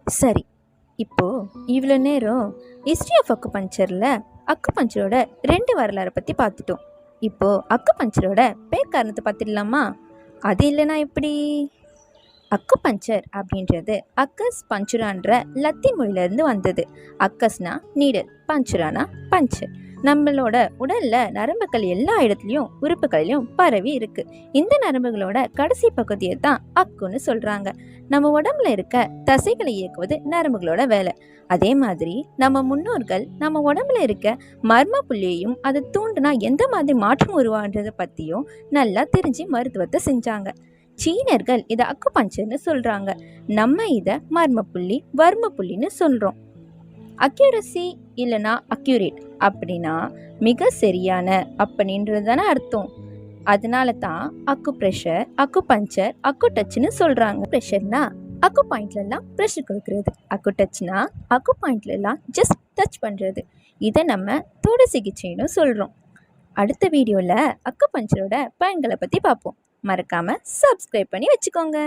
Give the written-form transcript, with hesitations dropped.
சரி, இப்போ இவ்வளோ நேரம் ஹிஸ்ட்ரி ஆஃப் அக்குபஞ்சரில் அக்குபஞ்சரோட 2 வரலாறை பற்றி பார்த்துட்டோம். இப்போ அக்குபஞ்சரோட பேர் காரணத்தை பார்த்துடலாமா? அது இல்லைனா எப்படி? அக்குபஞ்சர் அப்படின்றது அக்கஸ் பஞ்சுரான்ற லத்தீன் மொழியிலேருந்து வந்தது. அக்கஸ்னா நீடல், பஞ்சுரானா பஞ்சு. நம்மளோட உடல்ல நரம்புகள் எல்லா இடத்துலையும் உறுப்புகளிலும் பரவி இருக்கு. இந்த நரம்புகளோட கடைசி பகுதியை தான் அக்குன்னு சொல்றாங்க. நம்ம உடம்புல இருக்க தசைகளை இயக்குவது நரம்புகளோட வேலை. அதே மாதிரி நம்ம முன்னோர்கள் நம்ம உடம்புல இருக்க மர்ம புள்ளியையும் அதை தூண்டுனா எந்த மாதிரி மாற்றம் உருவான்றதை பத்தியும் நல்லா தெரிஞ்சு மருத்துவத்தை செஞ்சாங்க. சீனர்கள் இதை அக்குபஞ்சர்னு சொல்றாங்க. நம்ம இதை மர்ம புள்ளி, வர்ம புள்ளின்னு சொல்றோம். அக்யூரசி இல்லைனா அக்யூரேட் அப்படின்னா மிக சரியான அப்படின்றது தானே அர்த்தம். அதனால தான் அக்கு ப்ரெஷர், அக்கு பஞ்சர், அக்கு டச்னு சொல்கிறாங்க. ப்ரெஷர்னா அக்கு பாயிண்ட்லலாம் ப்ரெஷர் கொடுக்கறது, அக்கு டச்னா அக்கு பாயிண்ட்லலாம் ஜஸ்ட் டச் பண்ணுறது. இதை நம்ம தொடு சிகிச்சைன்னு சொல்கிறோம். அடுத்த வீடியோவில் அக்கு பஞ்சரோட பயன்களை பற்றி பார்ப்போம். மறக்காமல் சப்ஸ்கிரைப் பண்ணி வச்சுக்கோங்க.